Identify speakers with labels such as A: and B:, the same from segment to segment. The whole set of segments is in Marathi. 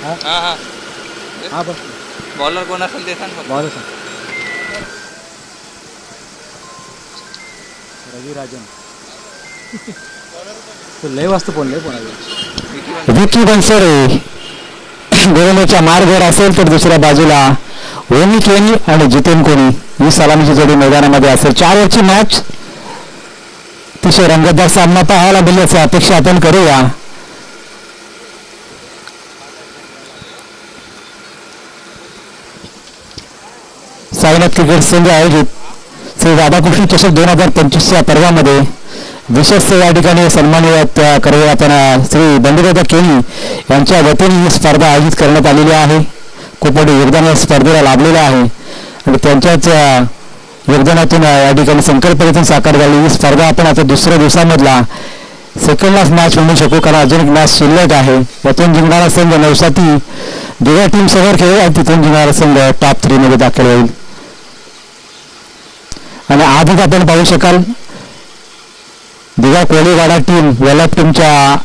A: हां बस
B: बॉलर कोण असेल ते सांग.
A: बॉलर सांग. रवी राजन. लय वाजता फोन विकी बनसोडे. गोलंदाजच्या मार्गावर असेल तर दुसऱ्या बाजूला ओमी केनी आणि जितेन कोणी ही सलामीची जोडी मैदानामध्ये असेल. 4 ओव्हरची मॅच. अतिशय रंगतदार सामना पाहायला मिळण्याची अपेक्षा आपण करूया. साईनाथ क्रिकेट संघ आयोजित श्री राधाकृष्ण चषक 2025 पर्वामध्ये विशेष या ठिकाणी सन्मानित करूया आपण श्री बंडूदादा केनी यांच्या वतीने ही स्पर्धा आयोजित करण्यात आलेली आहे. खूप मोठे योगदान या स्पर्धेला लाभलेलं आहे आणि त्यांच्याच योगदानातून या ठिकाणी संकल्पनेतून साकार झाली ही स्पर्धा. आपण आता दुसऱ्या दिवसामधला सेकंड लास्ट मॅच म्हणू शकू कारण अजून एक मॅच शिल्लक आहे. यातून जिंकणारा संघ नवसाती दिव्या टीम समोर खेळेल आणि तिथून जिंकणारा संघ टॉप 3 मध्ये दाखल होईल. आणि आधीच आपण पाहू शकाल दिव्या कोळीवाडा टीम वेलप टीमच्या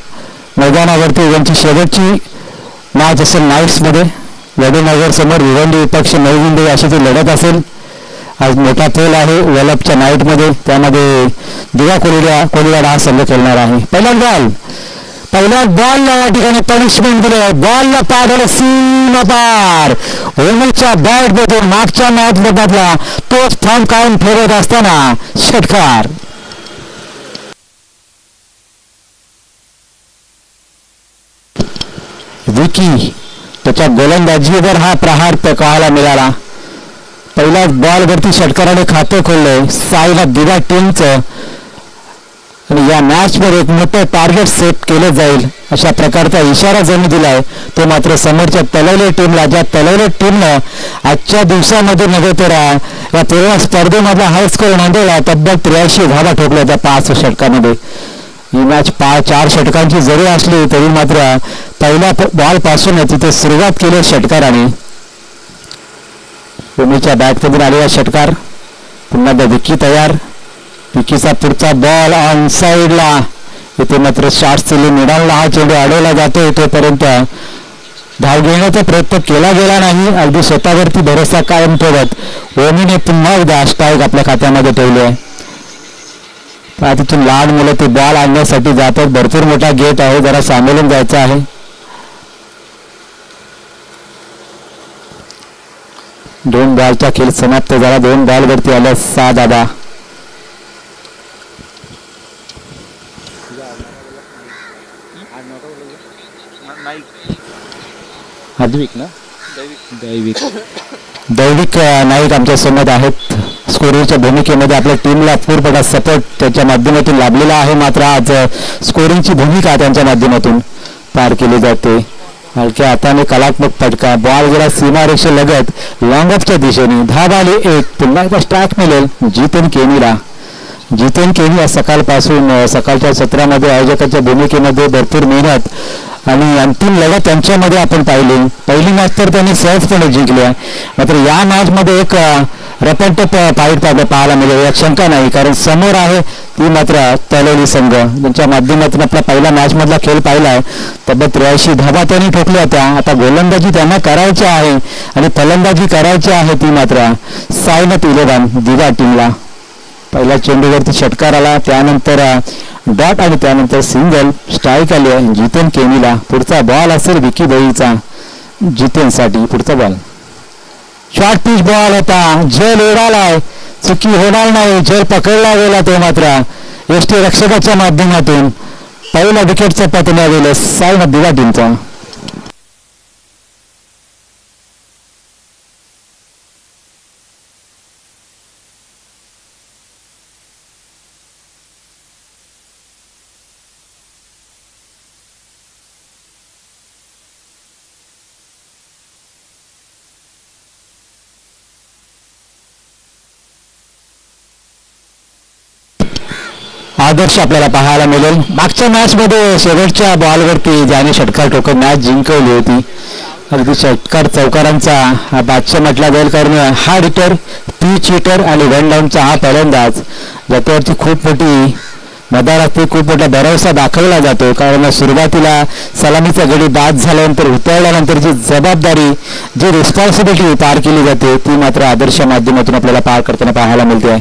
A: मैदानावरती यांची शेवटची मॅच असेल नाईट्समध्ये. वडीनगर समोर भिवंडी विपक्ष नवी मुंबई अशी ती लढत असेल. आज मोठा खेळ आहे वेलपच्या नाईटमध्ये. त्यामध्ये दिव्या कोळीवाडा हा संघ खेळणार आहे. पहिला बॉल या ठिकाणी पनिशमेंट दिले. बॉलला पाडलं सीमा पार. ओमच्या बॅट मधून मागच्या मॅच मधला तोच फॉर्म कायम ठेवत असताना षटकार. विकी त्याच्या गोलंदाजीवर हा प्रहार पाहायला मिळाला. पहिल्याच बॉलवरती षटकाराने खातं खोललंय साईला दिव्या टीमचं आणि या मॅच मध्ये एक मोठं टार्गेट सेट केलं जाईल अशा प्रकारचा इशारा ज्यांनी दिलाय तो मात्र समोरच्या तलवले टीमला. ज्या तलवले टीमनं आजच्या दिवसामध्ये नव्हे तर या पूर्ण स्पर्धेमधला हाय स्कोर नोंदवला. तब्बल 83 धावा ठोकल्या त्या 5 षटकामध्ये. ही मॅच 4 षटकांची जरी असली तरी मात्र पहिल्या बॉल पासून तिथे सुरुवात केली षटकाराने. भूमीच्या बॅटमधून आलेला षटकार. पुन्हा विकी तयार. विकीचा पुढचा बॉल ऑन साईडला. इथे मात्र शॉर्ट्सली मिडालला हा चेंडू अडवला जातो. तोपर्यंत धाव घेण्याचा प्रयत्न केला गेला नाही. अगदी स्वतःवरती भरोसा कायम ठेवत ओमीने पुन्हा एकदा स्ट्राईक आपल्या खात्यामध्ये ठेवली आहे. तिथून लहान मुलं ते बॉल आणण्यासाठी जातात. भरपूर मोठा गेट आहे. जरा सामोरून जायचं आहे. दोन बॉलचा खेळ समाप्त झाला. 2 बॉल वरती आल्या 6 धावा. दैविक नाईक आमच्या समोर आहेत. स्कोरिंगच्या भूमिकेमध्ये आपल्या टीमला पूर्णपणे सपोर्ट त्याच्या माध्यमातून लाभलेला आहे. मात्र आज स्कोरिंगची भूमिका त्यांच्या माध्यमातून पार केली जाते. हलक्या हाताने कलात्मक फटका. बॉल गेला सीमारेषे लगत लॉंग ऑफच्या दिशेने. धाव आली 1. पुन्हा एकदा स्ट्राईक मिळेल जितेन केनीला. जितेन केनी या सकाळपासून सकाळच्या सत्रामध्ये आयोजकाच्या भूमिकेमध्ये भरपूर मेहनत आणि अंतिम लढत त्यांच्यामध्ये आपण पाहिली. पहिली मॅच तर त्यांनी सहजपणे जिंकली आहे. मात्र या मॅच मध्ये एक रपटप फाईट पाहायला मिळेल यात शंका नाही. कारण समोर आहे ती मात्र तलवली संघ. त्यांच्या माध्यमातून आपला पहिला मॅच मधला खेळ पाहिलाय. तब्बल 83 धावा त्यांनी ठोकल्या होत्या. आता गोलंदाजी त्यांना करायची आहे आणि फलंदाजी करायची आहे ती मात्र साईनाथ 11 दिव्या टीमला. पहिल्या चेंडूवरती षटकार आला. त्यानंतर डॉट आणि त्यानंतर सिंगल. स्ट्राईक आली आहे जितेन केनीला. पुढचा बॉल असेल विकी दहीचा. जितेनसाठी पुढचा बॉल शॉर्ट पिच बॉल होता. झेल उडालाय. चुकी होणार नाही. झेल पकडला गेला. तो मात्र यष्टी रक्षकाच्या माध्यमातून पहिल्या विकेटचं पतन गेलं साईनाथ दिव्या टीमचा. आदर्श आपल्याला पाहायला मिळेल. मागच्या मॅच मध्ये शेवटच्या बॉलवरती ज्याने षटकार ठोकून मॅच जिंकवली होती. अगदी षटकार चौकारांचा हा बादशाह म्हटला जाईल. कारण हार्ड हिटर, पिच हिटर आणि वन डाऊनचा हा फलंदाज ज्याच्यावरती खूप मोठी मैदानात खूप मोठा भरवसा दाखवला जातो, कारण सुरुवातीला सलामीचा गडी बाद झाल्यानंतर उतरल्यानंतरची जबाबदारी, जी रिस्पॉन्सिबिलिटी पार केली जाते ती मात्र आदर्श माध्यमातून आपल्याला पार करताना पाहायला मिळते आहे.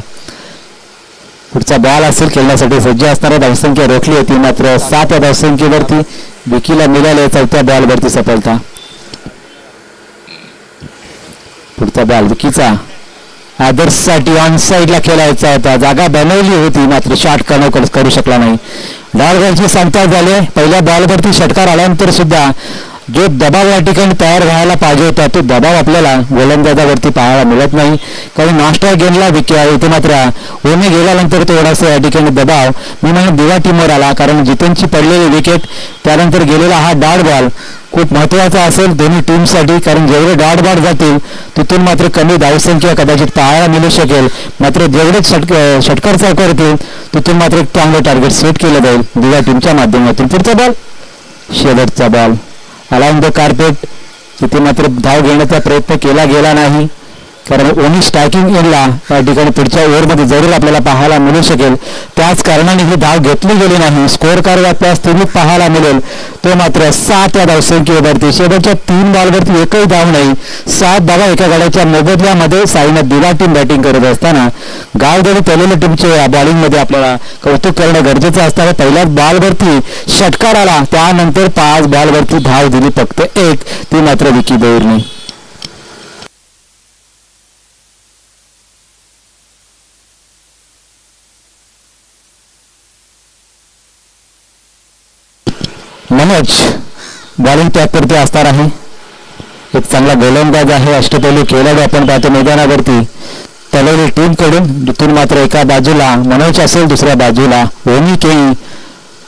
A: पुढचा बॉल असेल खेळण्यासाठी सज्ज असणारा धावसंख्या रोखली होती, मात्र 7 या धावसंख्येवरती विकीला मिळाले 4थ्या बॉलवरती सफलता. पुढचा बॉल विकीचा आदर्शसाठी ऑन साईडला खेळायचा होता, जागा बनवली होती मात्र शॉट करू शकला नाही. बॉलवरची सांगता झाले. पहिल्या बॉलवरती षटकार आल्यानंतर सुद्धा जो दबाव या ठिकाणी तयार व्हायला पाहिजे होता तो दबाव आपल्याला गोलंदाजावरती पाहायला मिळत नाही, कारण नाश्ता गेमला इथे मात्र ओमे गेल्यानंतर थोडासा या ठिकाणी दबाव मी म्हणजे दिवा टीमवर आला, कारण जितेनची पडलेली विकेट त्यानंतर गेलेला हा डॉट बॉल खूप महत्त्वाचा असेल दोन्ही टीमसाठी, कारण जेवढे डॉट बॉल जातील तिथून मात्र कमी धावसंख्या कदाचित पाहायला मिळू शकेल, मात्र जेवढेच षटकार चौकार होतील तिथून मात्र एक चांगलं टार्गेट सेट केलं जाईल दिवा टीमच्या माध्यमातून. पुढचा बॉल शेवटचा बॉल अलाउंड द कार्पेट. तिथे मात्र धाव घेण्याचा प्रयत्न केला गेला नाही, कारण ओनी स्ट्रायकिंग एंडला या ठिकाणी पुढच्या ओव्हरमध्ये जरूर आपल्याला पाहायला मिळू शकेल, त्याच कारणाने ही धाव घेतली गेली नाही. स्कोअर कार्ड आपल्याला स्थिमित पाहायला मिळेल तो मात्र 7 या धावसंख्येवरती. शेवटच्या 3 बॉलवरती एकही धाव नाही, 7 धावा एका गड्याच्या मोबदल्यामध्ये साईनं दिवा टीम बॅटिंग करत असताना गावदेवी तलेले टीमचे बॉलिंगमध्ये आपल्याला कौतुक करणं गरजेचं असताना पहिल्याच बॉलवरती षटकार आला, त्यानंतर 5 बॉलवरती धाव दिली फक्त 1, ती मात्र विकी देऊरने. मनोज बॉलिंग टॅपवरती असणार आहे, एक चांगला गोलंदाज आहे, अष्टपैलू खेळाडू आपण पाहतो मैदानावरती तलवली टीम कडून. जिथून मात्र एका बाजूला मनोज असेल, दुसऱ्या बाजूला ओमी केई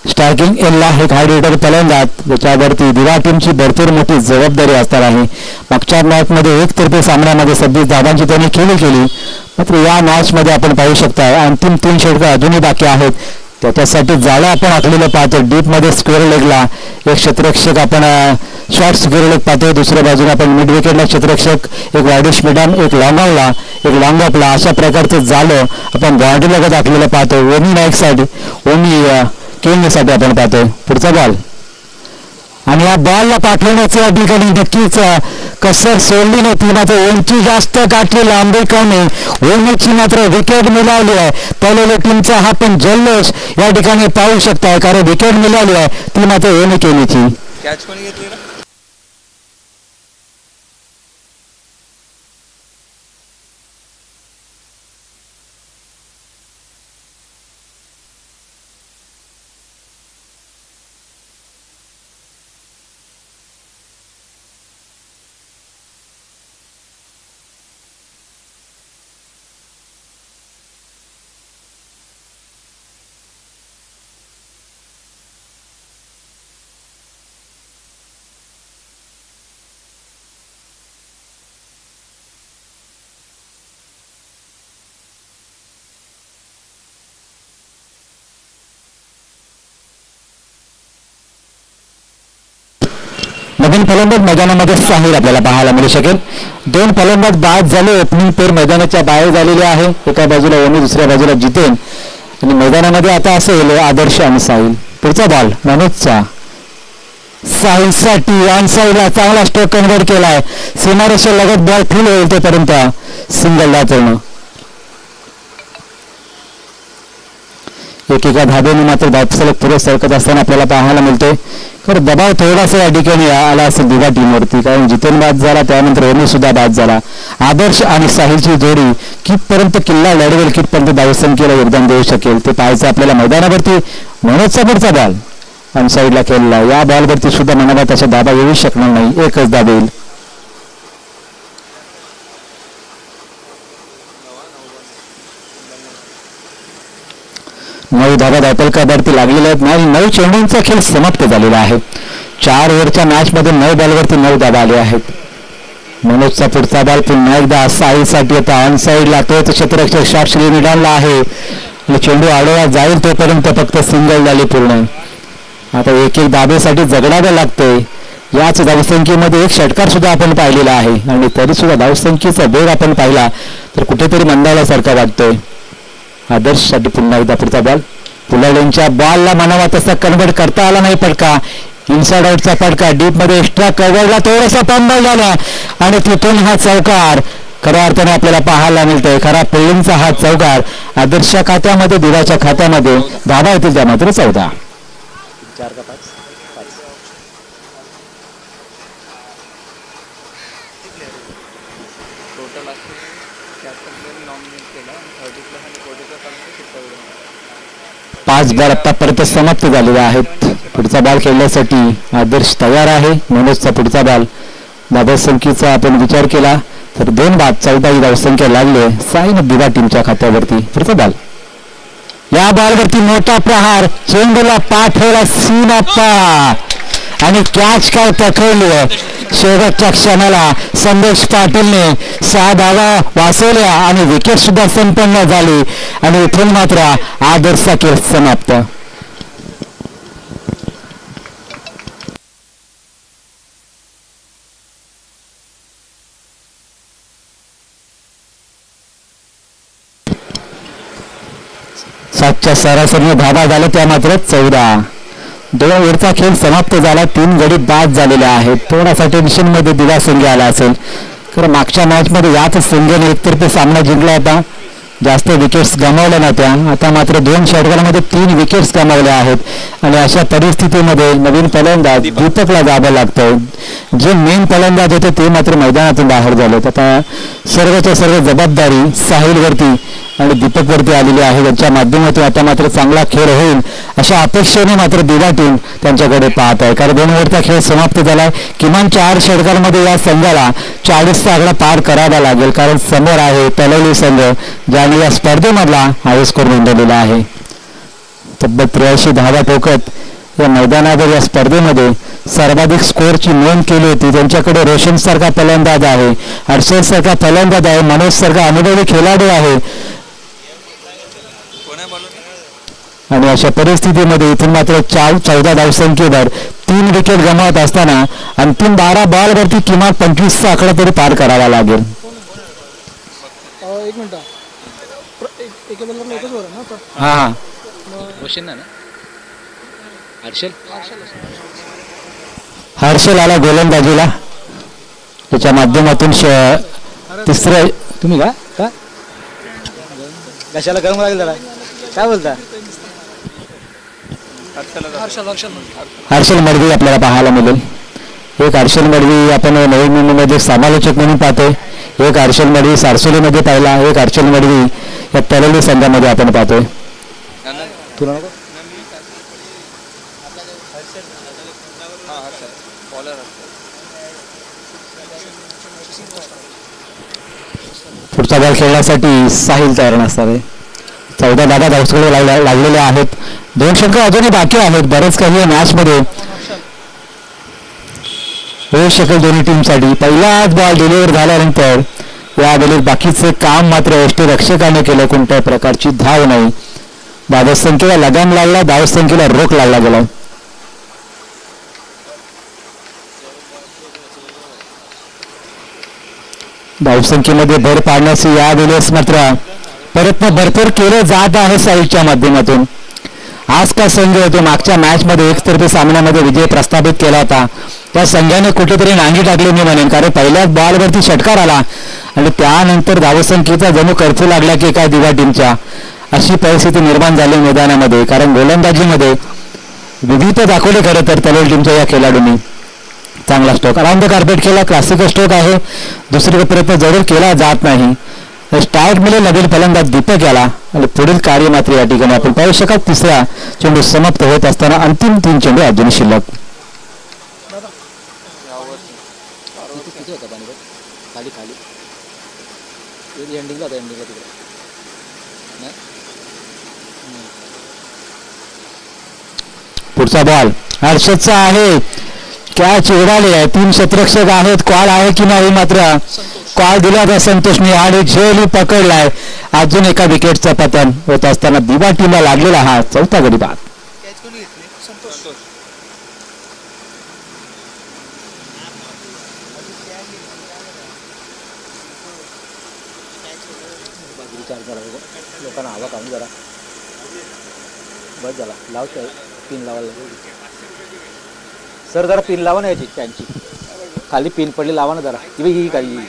A: स्ट्रायकिंग एलला एक हार्ड हिटर फलंदाज, ज्याच्यावरती दिवा टीमची भरपूर मोठी जबाबदारी असणार आहे. मागच्या मॅचमध्ये एकतर्फी सामन्यामध्ये 26 धावांची त्यांनी खेळी केली, मात्र या मॅचमध्ये आपण पाहू शकता अंतिम 3 षटकार अजूनही बाकी आहेत, त्याच्यासाठी जाळं आपण आखलेलं पाहतो. डीपमध्ये स्क्वेअर लेगला एक क्षेत्ररक्षक आपण शॉर्ट स्क्वेअर लेग पाहतो, दुसऱ्या बाजूला आपण मिड विकेटला क्षेत्ररक्षक, एक वायडिश मिडन, एक लॉंगॉनला, एक लॉंग ऑफला, अशा प्रकारचं जाळं आपण बाउंड्री लगत आखलेलं पाहतो. ओमी नाईकसाठी ओमी केंगसाठी आपण पाहतो. पुढचा बॉल आणि या बॉलला पाठवण्याचं या ठिकाणी नक्कीच कसर सोडली नव्हती, मात्र उंची जास्त गाठली, लांबी कमी, ओमीची मात्र विकेट मिळाली आहे. तलेले टीमचा हा पण जल्लोष या ठिकाणी पाहू शकताय, कारण विकेट मिळाली आहे ती मात्र ओमी केलीची.
B: कॅच कोणी घेतली ना?
A: नवीन फलंदाज मैदानामध्ये साहिल आपल्याला पाहायला मिळू शकेल. 2 फलंदाज बाद झाले, ओपनिंग पेर मैदानाच्या बाहेर झालेले आहे, एका बाजूला ओमी, दुसऱ्या बाजूला जितेन, आणि मैदानामध्ये आता असेल आदर्श आणि साहिल. पुढचा बॉल मनोजचा, साहिलसाठी ऑन साईडला चांगला स्ट्रोक कन्व्हर्ट केलाय, सीमारेषा लगत बॉल फील होईल तोपर्यंत सिंगलला चढणं. एकेका धाब्याने मात्र धावसलग पुढे सरकत असताना आपल्याला पाहायला मिळते, तर दबाव थोडासा या ठिकाणी आला असेल दिवा टीमवरती, कारण जितेन बाद झाला, त्यानंतर ओमी सुद्धा बाद झाला. आदर्श आणि साहिलची जोडी कितपर्यंत किल्ला लढवेल, कितपर्यंत धावसंख्येला योगदान देऊ शकेल ते पाहायचं आपल्याला मैदानावरती. मनोजचा पुढचा बॉल ऑन साईडला खेळला, या बॉलवरती सुद्धा मनाला तशा धाबा येऊ शकणार नाही, एकच धाब येईल. नऊ धाबा धावपलकावरती लागलेल्या आहेत आणि 9 चेंडूंचा खेळ समाप्त झालेला आहे. 4 ओव्हरच्या मॅचमध्ये 9 बॉलवरती 9 धाबा आले आहेत. मनोजचा पुढचा बॉल पुन्हा एकदा साईसाठी होता, ऑन साईडला तोच क्षेत्ररक्षक शॉट श्रीनिडानला आहे, चेंडू आडवा जाईल तोपर्यंत फक्त सिंगल झाली पूर्ण. आता एक धाबेसाठी जगडावं लागतंय. याच धावसंख्येमध्ये एक षटकार सुद्धा आपण पाहिलेला आहे, आणि तरी सुद्धा धावसंख्येचा वेग आपण पाहिला तर कुठेतरी मंदावल्यासारखा वाटतोय. आदर्शसाठी पुन्हा एकदा पुढचा बॉल पुलाडेंच्या बॉलला म्हणावा तसा कन्वर्ट करता आला नाही फटका. इनसाइड आउटचा फटका डीप मध्ये एक्स्ट्रा कव्हरला थोडासा पंबल झाला आणि तिथून हा चौकार खऱ्या अर्थाने आपल्याला पाहायला मिळतोय. खरा फिल्डिंगचा हा चौकार आदर्श खात्यामध्ये दिवाच्या खात्यामध्ये धावा येतील त्या मात्र 14.
B: टोटल असं नॉमिनेट केला 30 आणि
A: 5 बॉल आतापर्यंत समाप्त झालेले आहेत. पुढचा बॉल खेळण्यासाठी आदर्श तयार आहे. मनोजचा पुढचा बॉल धावसंख्येचा आपण विचार केला तर 2 बाद 14 ही धावसंख्या लागले साईन दिवा टीमच्या खात्यावरती. पुढचा बॉल या बॉलवरती मोठा प्रहार चेंडूला पाठवला सीमाप्पा आणि कॅच काय पकडली. शेवटच्या क्षणाला संदेश पाटीलने 6 धावा वाचवल्या आणि विकेट सुद्धा संपन्न झाली आणि इथून मात्र आदर्शचा खेळ समाप्त. सातच्या सरासरीने धावा झाल्या त्या मात्र 14. 2 ओव्हरचा खेळ समाप्त झाला. 3 गडी बाद झालेले आहेत. थोडासा टेन्शन मध्ये दिवा संघ आला असेल कारण मागच्या मॅच मध्ये याच संघाने एकतर्फी सामना जिंकला होता. जास्त विकेट्स गमावल्या नव्हत्या. आता मात्र 2 षटकांमध्ये 3 विकेट्स गमावल्या आहेत आणि अशा परिस्थितीमध्ये नवीन फलंदाज दीपकला जावं लागतं. जे मेन फलंदाज होते ते मात्र मैदानातून बाहेर झालेत. आता सर्वच्या सर्व जबाबदारी साहिलवरती आणि दीपकवरती आलेली आहे. त्यांच्या माध्यमातून आता मात्र चांगला खेळ होईल अशा अपेक्षेने मात्र दिवा टीम त्यांच्याकडे पाहत आहे. कारण 2 ओव्हरचा खेळ समाप्त झालाय. किमान 4 षटकांमध्ये या संघाला 40चा आकडा पार करावा लागेल कारण समोर आहे तलवली संघ ज्याने या स्पर्धेमधला हाय स्कोर नोंदवलेला आहे. तब्बल 83 धावा ठोकत या मैदानावर या स्पर्धेमध्ये सर्वाधिक स्कोरची नोंद केली होती. त्यांच्याकडे रोशन सारखा फलंदाज आहे, हर्षल सारखा फलंदाज आहे, मनोज सारखा अनुभवी खेळाडू आहे आणि अशा परिस्थितीमध्ये इथून मात्र 14 धावसंख्येवर 3 विकेट गमावत असताना अंतिम 12 बॉलवरती किमान 25चा आकडा तरी पार करावा लागेल. हा हर्षल आला गोलंदाजीला. त्याच्या माध्यमातून तिसरं तुम्ही का कशाला गरम लागेल काय बोलता. हर्षल मडवी आपल्याला पाहायला मिळेल. एक हर्षल मडवी आपण नवी मुंबईमध्ये समालोचक म्हणून पाहतोय. एक हर्षल मडवी सारसोलीमध्ये पाहिला. एक हर्षल मडवी या तलवली संघामध्ये आपण पाहतोय. पुढचा बॉल खेळण्यासाठी साहिल तयार नसणार आहे. 14 धावा धावसंख्येला लागलेल्या आहेत. 2 षटकं अजूनही बाकी आहेत. बरेच काही मॅच मध्ये होऊ शकेल दोन्ही टीमसाठी. पहिलाच बॉल डिलिव्हर झाल्यानंतर यावेळी बाकीचे काम मात्र यष्टीरक्षकाने केलं. कोणत्याही प्रकारची धाव नाही. धावसंख्येला लगाम लागला, धावसंख्येला रोख लागला गेला. धावसंख्येमध्ये भर पाडण्याचे यावेळेस मात्र प्रयत्न भरपूर केले जात आहे साईडच्या माध्यमातून. आज का संघ होतो मागच्या मॅच मध्ये एकतर्फी सामन्यामध्ये विजय प्रस्थापित केला होता. त्या संघाने कुठेतरी नांगी टाकली मी म्हणेन कारण पहिल्याच बॉलवरती षटकार आला आणि त्यानंतर धावसंख्येचा जणू कर्फ्यू लागला की काय दिवा टीमच्या अशी परिस्थिती निर्माण झाली मैदानामध्ये. कारण गोलंदाजीमध्ये विविध दाखवले खरं तर तलवली टीमच्या या खेळाडूंनी. चांगला स्ट्रोक अराउंड द कार्पेट केला. क्लासिकल स्ट्रोक आहे. दुसरीकडे प्रयत्न जरूर केला जात नाही. स्टार्ट मध्ये नवीन फलंदाज दीपक याला आणि पुढील कार्य मात्र या ठिकाणी आपण पाहू शकत. तिसरा चेंडू समाप्त होत असताना अंतिम 3 चेंडू अजून शिल्लक. पुढचा बॉल हर्षदचा आहे. कॅच उडाली आहे. 3 क्षेत्ररक्षक आहेत. कॉल आहे की नाही मात्र कॉल दिला तर संतोषने आणि झेलू पकडलाय. अजून एका विकेटचा पतन होत असताना दिवा टीमला लागलेला हा 4था गडी बाद.
B: बस झाला लावतोय पिन लावायला सर जरा पिन लावा ना याची त्यांची खाली पिन पडली लावा ना जरा ही काही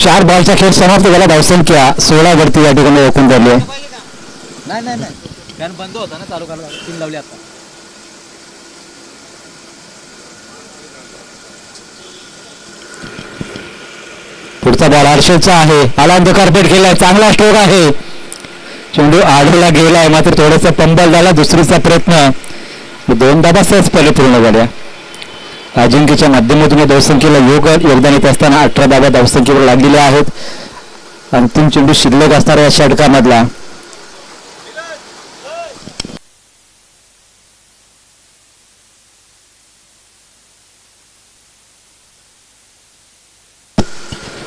A: 4 बॉलचा खेळ समाप्त झाला. धावसंख्या 16 वरती या ठिकाणी रोखून धरली आहे.
B: नाही फॅन बंद होता ना चालू करायला पिन लावली आता.
A: पुढचा बॉल हर्षलचा आहे. आलांद कार्पेट केलाय. चांगला स्ट्रोक आहे. चेंडू आडला गेलाय मात्र थोडासा पंबल झाला. दुसरीचा प्रयत्न 2 धावा सहजपणे पूर्ण झाल्या. अजिंक्यच्या माध्यमातून धावसंख्येला योगदान येत असताना 18 धावा धावसंख्येवर लागलेल्या आहेत. अंतिम चेंडू शिल्लक असणारा या षटकामधला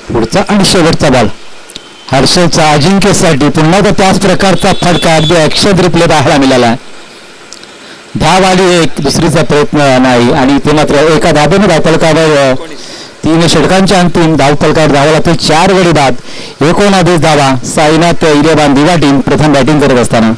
A: पुढचा आणि शेवटचा बॉल हर्षलचा अजिंक्यसाठी पुन्हा त्याच प्रकारचा फटका अगदी ॲक्शन रिप्ले पाहायला मिळाला. धाव आली एक. दुसरीचा प्रयत्न नाही आणि ते मात्र एका धाब्याने धावफलकावर 3 षटकांच्या अंतिम धावफलकावर धावा लागतो. 4 गडी बाद 19 धावा. साईनाथ इलेव्हान दिवा टीम प्रथम बॅटिंग करत असताना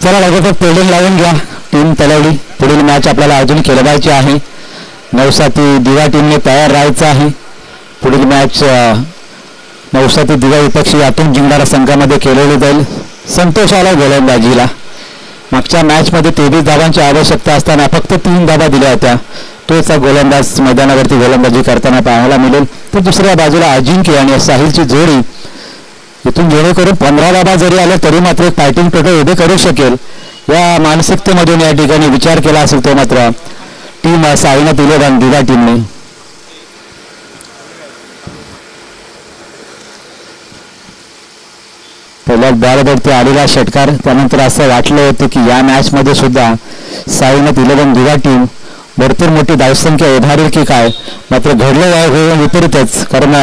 A: चला लगेच फिल्डिंग लावून घ्या. टीम तलवली. पुढील मॅच आपल्याला अजून खेळवायची आहे. नवसाती दिवा टीमने तयार राहायचं आहे. पुढील मॅच नवसाती दिवा विपक्षी यातून जिंकणाऱ्या संघामध्ये खेळवली जाईल. संतोष आला गोलंदाजीला. मागच्या मॅचमध्ये 23 धावांची आवश्यकता असताना फक्त 3 धावा दिल्या होत्या. तोच गोलंदाज मैदानावरती गोलंदाजी करताना पाहायला मिळेल. तर दुसऱ्या बाजूला अजिंक्य आणि साहिलची जोडी इथून जेणेकरून 15 धावा जरी आल्या तरी मात्र एक फायटिंग पटू उभे करू शकेल या मानसिकतेमधून या ठिकाणी विचार केला असेल तो मात्र टीम साईनाथ इलेव्हान दिवा टीमने पहिल्या बॉलवरती आलेला षटकार. त्यानंतर असं वाटलं होतं की या मॅच मध्ये सुद्धा साईनाथ इलेव्हान दिवा टीम भरपूर मोठी धावसंख्या उभारेल की काय. मात्र घडलं आहे विपरीतच. कारण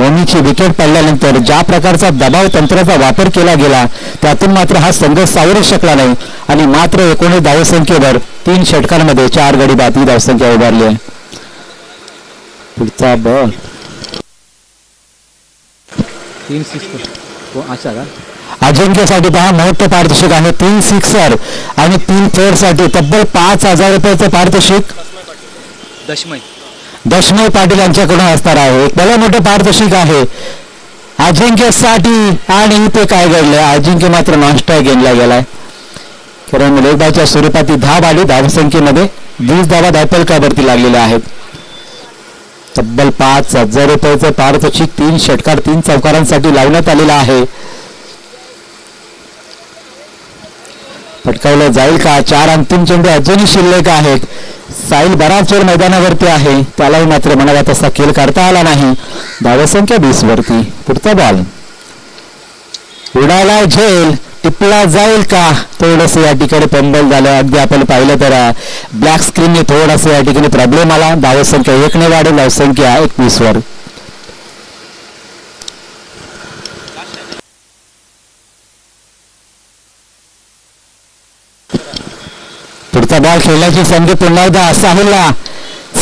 A: ओमीची विकेट पडल्यानंतर ज्या प्रकारचा दबाव तंत्राचा वापर केला गेला त्यातून मात्र हा संघ सावरू शकला नाही आणि मात्र 19 धावसंख्येवर 3 षटकांमध्ये 4 गडी बाद ही धावसंख्या उभारली आहे. पुढचा बॉल
B: 3 सिक्स अच्छा का
A: अजिंक्यसाठी 10 महत्व पारितोषिक आहे. 3 सिक्सर आणि 3 फोर साठी तब्बल 5,000 रुपयाचं पारितोषिक दशमय पाटील यांच्याकडून असणार आहे. एक भलं मोठं पारितोषिक आहे अजिंक्यसाठी. आणि इथे काय घडलंय अजिंक्य मात्र नॉनस्ट्राईक गेमला गेलाय. कारण लेगबाच्या स्वरूपात धाव आली. धावसंख्येमध्ये 20 धावा धावफलकावरती लागलेल्या आहेत. तब्बल 5,000 रुपयाचं पारितोषिक 3 षटकार 3 चौकारांसाठी लावण्यात आलेला आहे. पटकावलं जाईल का. 4 अंतिम चेंडू अजूनही शिल्लक आहेत. साहिल बराच वेळ मैदानावरती आहे. त्यालाही मात्र म्हणावा तसा खेळ करता आला नाही. धावसंख्या 20 वरती. पुढचा बॉल उडाला झेल. टिपला जाईल का. थोडंसं या ठिकाणी पंबल झालं. अगदी आपण पाहिलं तर ब्लॅक स्क्रीनने थोडासा या ठिकाणी प्रॉब्लेम आला. धावसंख्या 1 ने वाढेल. धावसंख्या 21 वर. पुढचा बॉल खेळण्याची संधी पुन्हा एकदा साहिलला.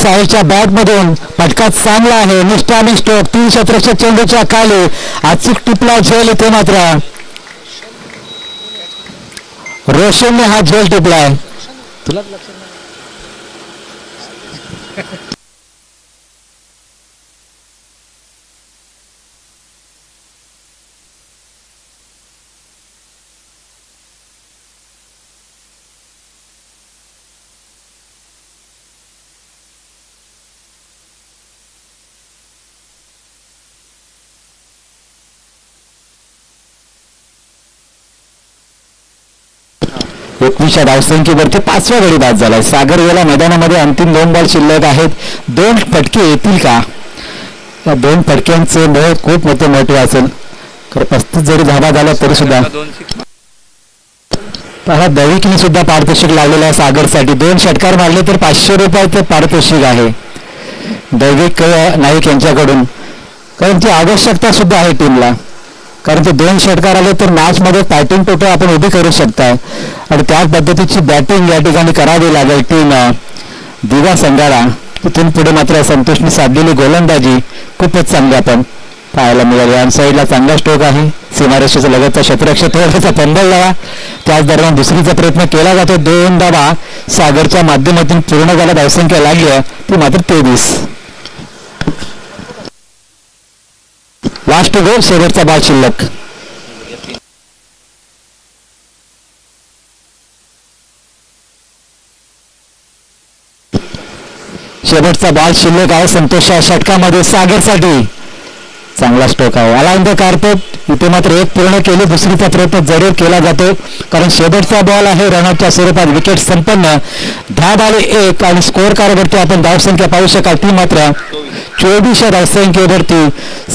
A: साहिलच्या बॅट मधून फटका चांगला आहे. निष्ठाने स्ट्रोक 3 शतरक्षक चेंडूच्या खाली अचूक टिपला झेल. इथे मात्र रोशनने हा झेल टिपलाय.
B: तुला लक्षात नाही.
A: 14च्या धावसंख्येवरती 5वा गडी बाद झालाय. सागर गेला मैदानामध्ये. अंतिम 2 बॉल शिल्लक आहेत. 2 फटके येतील का? या 2 फटक्यांचे खूप मोठे महत्व असेल. खरं 35 जरी धाबा झाला तरी सुद्धा पहा दैविकीने सुद्धा पारितोषिक लावलेलं आहे सागरसाठी. 2 षटकार मारले तर 500 रुपयाचं पारितोषिक आहे दैविक नाईक यांच्याकडून. कारण ती आवश्यकता सुद्धा आहे टीमला. कारण ते 2 षटकार आले तर मॅचमध्ये बॅटिंग टोटल आपण उभी करू शकताय आणि त्याच पद्धतीची बॅटिंग या ठिकाणी करावी लागेल टीम दिवा संघाला. तिथून पुढे मात्र संतोषने साधलेली गोलंदाजी खूपच चांगली आपण पाहायला मिळाली. ऑन साईडला चांगला स्ट्रोक आहे. सीमारेषेचा लगतचा क्षेत्ररक्षक थोडासा पंबल लावा. त्याच दरम्यान दुसरीचा प्रयत्न केला जातो. 2 धावा सागरच्या माध्यमातून पूर्ण झाला. धावसंख्या लागली आहे ती मात्र 23. लास्ट गोल शेवटचा बाद शिल्लक. शेवटचा बॉल शिल्लक आहे. संतोष षटकामध्ये सागरसाठी चांगला स्ट्रोक आहे. अलाइन द कार्पेट इथे मात्र 1 पूर्ण केली. दुसरीचा प्रयत्न जरूर केला जातो कारण शेवटचा बॉल आहे. रनआउटच्या स्वरूपात विकेट संपन्न. धाव आले 1 आणि स्कोअर कार्डवरती आपण धावसंख्या पाहू शकाल ती मात्र 24 धावसंख्येवरती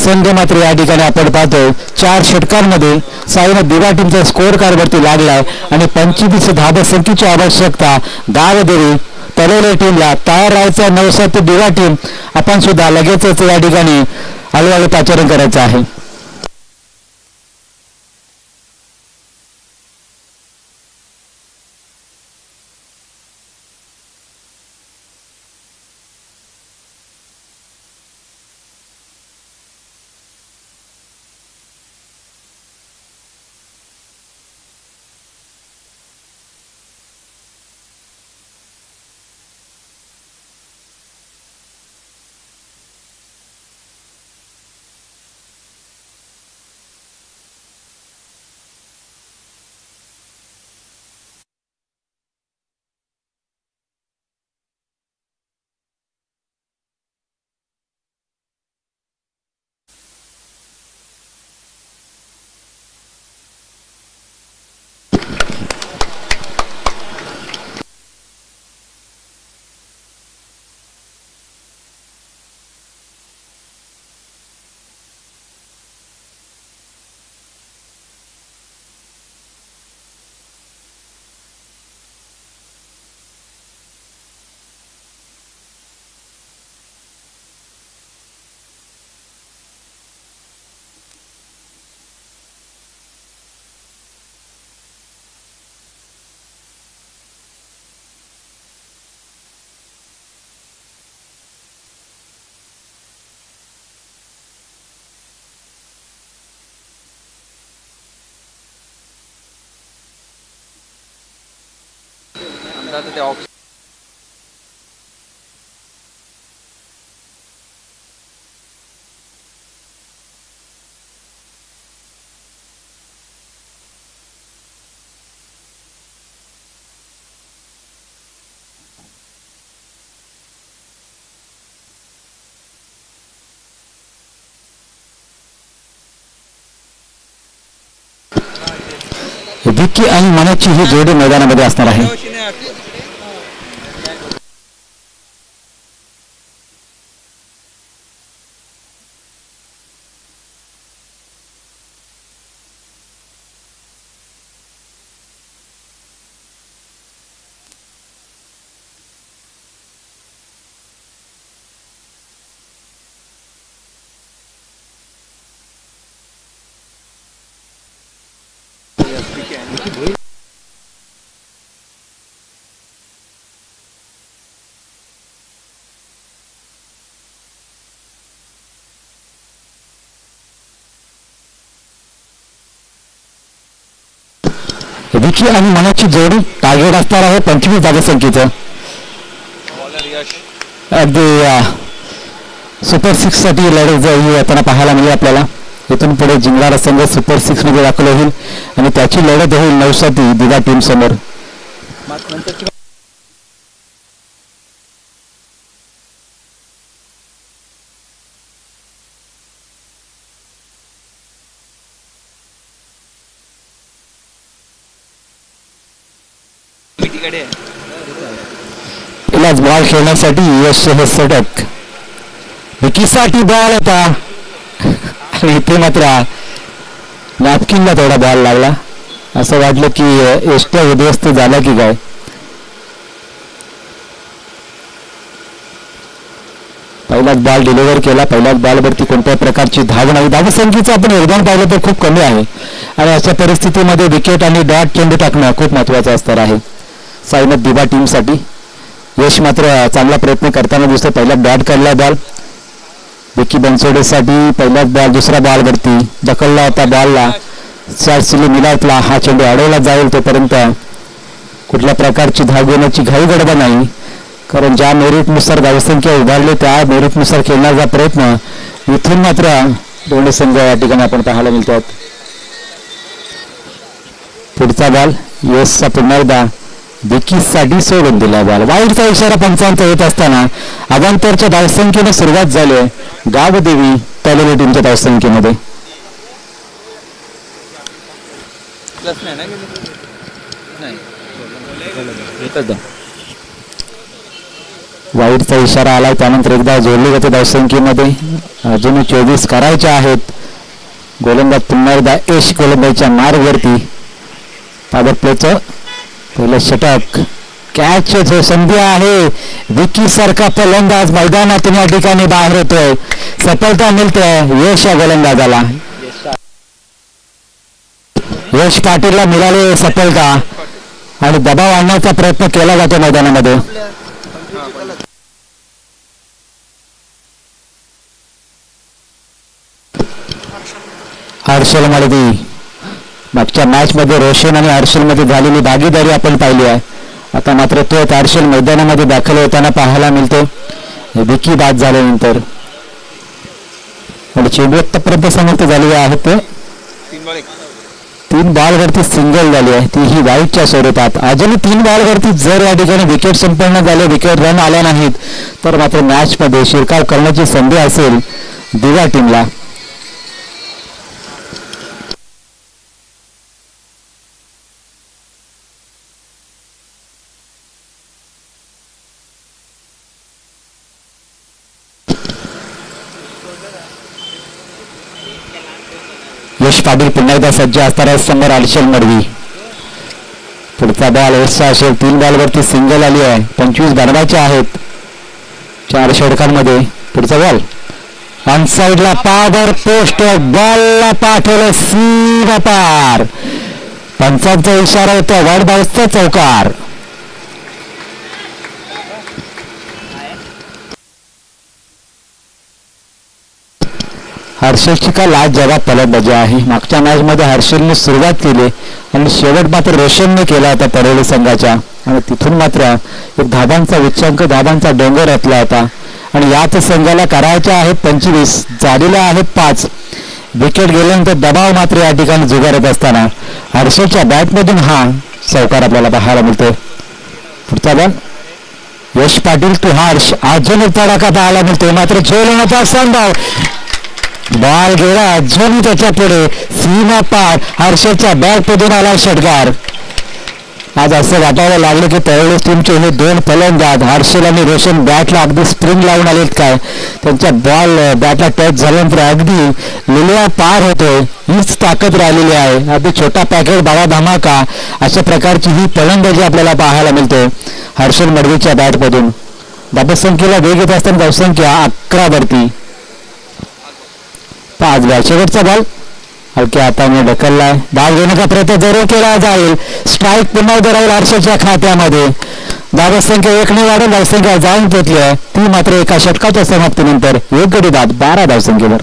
A: संघ मात्र या ठिकाणी आपण पाहतो 4 षटकांमध्ये साईनं दिवा टीमच्या स्कोअर कार्डवरती लागलाय आणि 25 धावसंख्येची आवश्यकता गावदेवी तळवले टीमला तयार राहायचं. 9 दिवा टीम आपण सुद्धा लगेचच या ठिकाणी हळूहळू पाचारण करायचं आहे. विक्की आणि मनाची ही जोडी मैदानामध्ये असणार आहे. विकी आणि मनाची जोडी टार्गेट असणार आहे 25 धावसंख्येचं. अगदी सुपर 6 साठी लढत येताना पाहायला मिळेल आपल्याला. इथून पुढे जिंकणारा संघ सुपर 6 मध्ये दाखल होईल आणि त्याची लढत होईल 9 दिवा टीम समोर. पहिलाच बॉल खेळण्यासाठी यश हे षटक. विकीसाठी बॉल होता आणि इथे मात्र नॅपकिनला थोडा बॉल लागला. असं वाटलं की एष्ट्या उद्ध्वस्त झाला की काय. पहिलाच बॉल डिलिव्हर केला. पहिल्याच बॉलवरती कोणत्याही प्रकारची धाव नाही. धावसंख्येचं आपण योगदान पाहिलं तर खूप कमी आहे आणि अशा परिस्थितीमध्ये विकेट आणि डॉट चेंडू टाकणं खूप महत्वाचं असणार आहे साईनाथ दिवा टीमसाठी. यश मात्र चांगला प्रयत्न करताना दिसतो. पहिला डॉट काढला बॉल विकी बनसोडेसाठी. पहिलाच बॉल दुसऱ्या बॉलवरती ढकलला होता बॉलला. शॉर्टसिली मिलातला हा चेंडू अडवला जाईल तोपर्यंत कुठल्या प्रकारची धाव घेण्याची घाई गडबड नाही, कारण ज्या मेरिटनुसार धावसंख्या उभारली त्या मेरिटनुसार खेळण्याचा प्रयत्न इथून मात्र दोन्ही संघ या ठिकाणी आपण पाहायला मिळतात. पुढचा बॉल यशचा पुन्हा एकदा विकीसाठी सोडून दिला बॉल. वाईटचा इशारा पंचांचा येत असताना अवांतरच्या धावसंख्येने सुरुवात झाली गावदेवी तलेली टीमच्या धावसंख्येमध्ये. वाईटचा इशारा आला त्यानंतर एकदा जोडली जाते धावसंख्येमध्ये. अजूनही 24 करायचे आहेत. गोलंदाज पुन्हा एकदा यश गोलंदाजच्या मार्गवरती. पॉवर प्लेचं पहिलं षटक. कॅच संधी आहे. विकी सारखा फलंदाज मैदानातून या ठिकाणी बाहेर होतोय. सफलता मिळते यश या गोलंदाजाला. यश पाटीलला मिळाले सफलता आणि दबाव आणण्याचा प्रयत्न केला जातो मैदानामध्ये. हर्षल मालवी मागच्या मॅच मध्ये रोशन आणि हर्षल मध्ये झालेली भागीदारी आपण पाहिली आहे. आता मात्र तो हर्षल मैदानामध्ये दाखल होताना पाहायला मिळतो. विकी बाद झाल्यानंतर चेंडू आतापर्यंत समाप्त झालेले आहेत. 3 बॉलवरती सिंगल झाली आहे, तीही वाईटच्या स्वरूपात. अजूनही 3 बॉलवरती जर या ठिकाणी विकेट संपन्न झाले, विकेट रन आल्या नाहीत तर मात्र मॅच मध्ये शिरकाव करण्याची संधी असेल दिवा टीमला. यश पाटील पुन्हा एकदा सज्ज असताना समोर हर्षल मडवी. पुढचा बॉल यशचा असेल. 3 बॉलवरती सिंगल आली आहे. 25 बनवायचे आहेत 4 षटकांमध्ये. पुढचा बॉल ऑन साइडला पॉवर पोस्ट बॉलला पाठवलं सीमा पार. पंचांचा इशारा होता. वाईट बाउन्सचा चौकार. हर्षलची का लाजवाब फलंदाजी आहे. मागच्या मॅच मध्ये हर्षलने सुरुवात केली आणि शेवट मात्र रोशनने केला होता परेली संघाच्या आणि तिथून मात्र एक धाबांचा उच्चांक धाबांचा डोंगर रचला होता आणि याच संघाला करायच्या आहेत 25, झालेल्या आहेत 5. विकेट गेल्यानंतर दबाव मात्र या ठिकाणी झुगारत असताना हर्षलच्या बॅटमधून हा चौकार आपल्याला पाहायला मिळतो. पुढचा बॉल यश पाटील टू हर्ष. अजून एक तडाखा पाहायला मिळतो मात्र झेलण्याचा संभव. बॉल गेला अजून त्याच्या पुढे सीमा पार. हर्षलच्या बॅटमधून आला षटकार. आज असं वाटायला लागलं की तळेली टीमचे हे 2 फलंदाज हर्षल आणि रोशन बॅटला अगदी स्प्रिंग लावून आलेत काय. त्यांच्या बॉल बॅटला टच झाल्यानंतर अगदी लिलिया पार होतोय. हीच ताकद राहिलेली आहे. अगदी छोटा पॅकेट बडा धमाका अशा प्रकारची ही फलंदाजी आपल्याला पाहायला मिळते हर्षल मडवीच्या बॅटमधून. धावसंख्येला वेग येत असताना धावसंख्या 11 वरती. 5 बॉल. शेवटचा बॉल हलक्या हाताने ढकललाय. धाव घेण्याचा प्रयत्न जरूर केला जाईल. स्ट्राईक पुन्हा उभं राहील हर्षलच्या खात्यामध्ये. धावसंख्या 1 ने वाढून धावसंख्या जाऊन पोचली आहे. ती मात्र एका षटकाच्या समाप्तीनंतर 1 गडी बाद 12 धावसंख्येवर.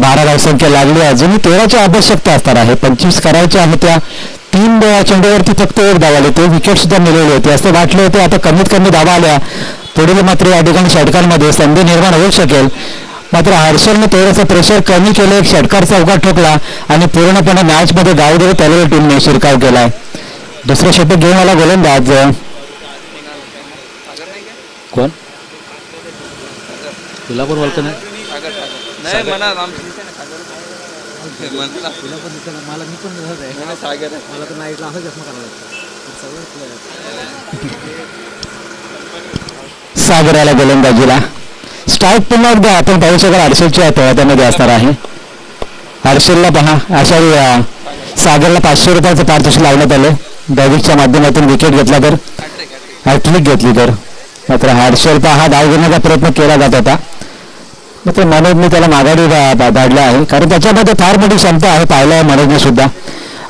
A: 12 धावसंख्या लागली. अजूनही 13ची आवश्यकता असणार आहे. 25 करायच्या आहेत. त्या 3 चेंडूवरती फक्त 1 धाव आली. ते विकेट सुद्धा मिळवले होते. असं वाटले होते आता कमीत कमी धावा आल्या. पुढील मात्र या ठिकाणी षटकांमध्ये संधी निर्माण होऊ शकेल. मात्र हर्षलने थोडंसं प्रेशर कमी केलं. एक षटकार चौका ठोकला आणि पूर्णपणे मॅचमध्ये गावदेवी तलवार टीमने शिरकाव केलाय. दुसरं षटक घेऊन आला गोलंदाज
B: कोण तुलापूर वलकन मला मी पण मला तर नाईटला असं चष्मा करायला
A: सागराला गोलंदाजीला स्ट्राईक पुन्हा एकदा आपण पाहू शकाल. हर्षलच्या तळ्यामध्ये असणार आहे. हर्षलला पहा अशा सागरला 500 रुपयाचं पारितोषिक लावण्यात आलं. दैविकच्या माध्यमातून विकेट घेतला तर हॅट्रिक घेतली तर मात्र हर्षल हा धाव घेण्याचा प्रयत्न केला जात होता. मात्र मनोजने त्याला माघारी धाडलं आहे कारण त्याच्यामध्ये फार मोठी क्षमता आहे. पाहिलं आहे मनोजने सुद्धा.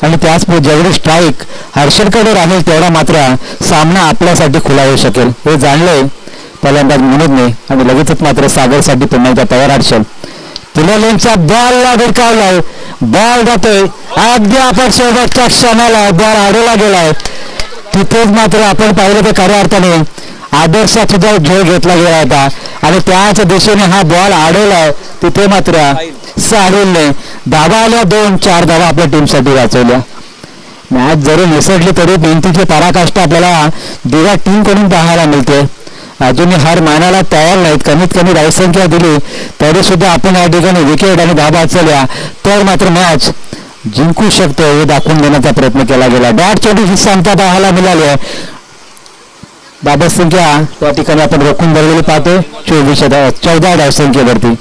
A: आणि त्याच जेवढी स्ट्राईक हर्षलकडे राहील तेवढा मात्र सामना आपल्यासाठी खुला होऊ शकेल हे जाणलंय पहिल्यांदाच मनोजने. आणि लगेचच मात्र सागरसाठी पुन्हा एकदा तयार हर्षल. पुण्यालेंचा बॉलला भिरकावलाय. बॉल जातोय अगदी आपण शेवटच्या क्षणाला बॉल आडवला गेलाय. तिथेच मात्र आपण पाहिलं तर खऱ्या अर्थाने आदर्शात सुद्धा खेळ घेतला गेला होता आणि त्याच दिशेने हा बॉल आडवलाय. तिथे मात्र साहिलने धावा आल्या. 2-4 धावा आपल्या टीमसाठी वाचवल्या. मॅच जरी निसटली तरी भिंतीची पराकाष्ठा आपल्याला दिवा टीमकडून पाहायला मिळते. अजूनही हार मानायला तयार नाहीत. कमीत कमी धावसंख्या दिली तरी सुद्धा आपण या ठिकाणी विकेट आणि धावा वाचवल्या तर मात्र मॅच जिंकू शकतो हे दाखवून देण्याचा प्रयत्न केला गेला. डॉट चेंडूची क्षमता पाहायला मिळाली आहे. धावसंख्या त्या ठिकाणी आपण रोखून धरलेली पाहतो 14 धावसंख्येवरती.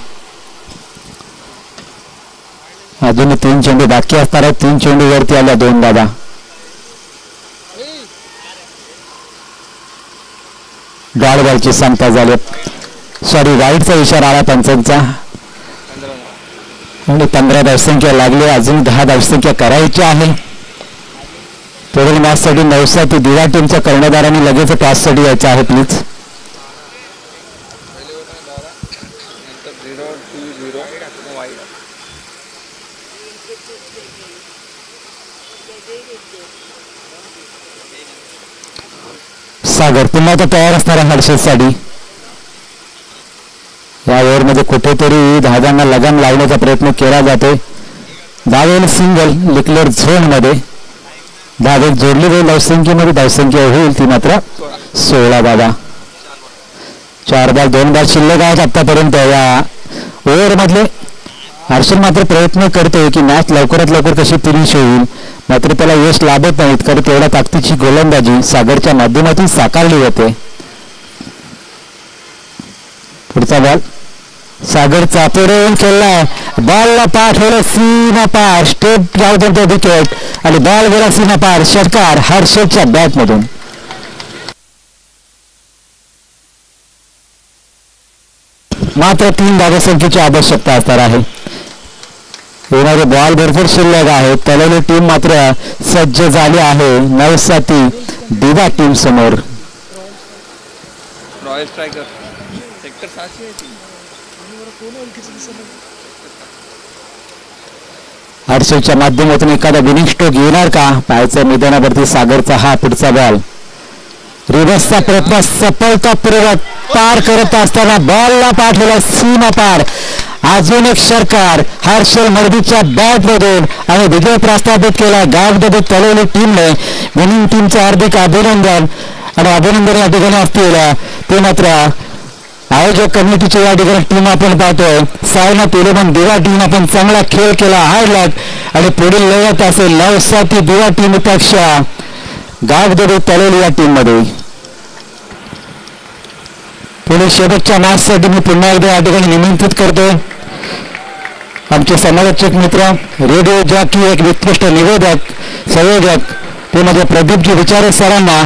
A: अजूनही 3 चेंडू बाकी असणार आहेत. 3 चेंडूवरती आल्या 2 धावा. गाड बॉलची क्षमता झाली. सॉरी वाईटचा इशारा आला पंचांचा आणि 15 धावसंख्या लागली. अजून 10 धावसंख्या करायची आहे. पुढील मॅचसाठी 9 दिवा टीमच्या कर्णधारांनी लगेच टॉससाठी यायचं आहे प्लीज. सागर पुन्हा आता तयार असणार आहे हर्षलसाठी. या ओव्हरमध्ये कुठेतरी धावांना लगाम लावण्याचा प्रयत्न केला जातोय. धावेल सिंगल लिक्लेअर झोन मध्ये धावे जोडली जाईल. धावसंख्येमध्ये धावसंख्या होईल ती मात्र 16 धावा. 4 बॉल 2 बॉल शिल्लक आहेत आतापर्यंत या ओव्हर मधले. हर्षल मात्र प्रयत्न करतोय की मॅच लवकरात लवकर कशी फिनिश होईल. मात्र त्याला यश लाभत नाहीत कारण तेवढ्या ताकदीची गोलंदाजी सागरच्या माध्यमातून साकारली जाते. पुढचा बॉल सागर चापेरून खेळलाय. बॉलला पाठवलं सीमा पार. स्टेप जाऊ देतो विकेट आणि बॉल गेला सीमा पार. षटकार हर्षलच्या बॅट मधून. मात्र 3 धावसंख्येची आवश्यकता असणार आहे. येणारे बॉल भरपूर शिल्लक आहे. तलवार टीम मात्र सज्ज झाली आहे 9 दिवा टीम समोर.
C: रॉयल स्ट्रायकर सेक्टर 7
A: हर्षलच्या माध्यमातून एखादा विनिंग स्ट्रोक येणार का पाहायचं मैदानावरती. सागरचा हा पुढचा बॉल. रिव्हर्सचा प्रयत्न सफलतापूर्वक पार करत असताना बॉलला पाठवला सीमा पार. अजून एक षटकार हर्षल मर्दीच्या बॅट मधून आणि विजय प्रस्थापित केला गावदेवी तलवार टीमने. विनिंग टीमचं हार्दिक अभिनंदन आणि अभिनंदन या ठिकाणी असतील ते मात्र आयोजक कमिटीची या ठिकाणी टीम आपण पाहतोय. सायनाथ इलेव्हन दिवा टीम आपण चांगला खेळ केला हार्डलक आणि पुढील लढत असेल 9 दिवा टीमपेक्षा गावदेवी तलवार या टीम मध्ये. पुढे शेवटच्या मॅचसाठी मी पुन्हा एकदा या ठिकाणी निमंत्रित करतो आमचे समालोचक मित्र रेडिओ जॉकी एक उत्कृष्ट निवेदक संयोजक ते म्हणजे प्रदीपजी विचारे सरांना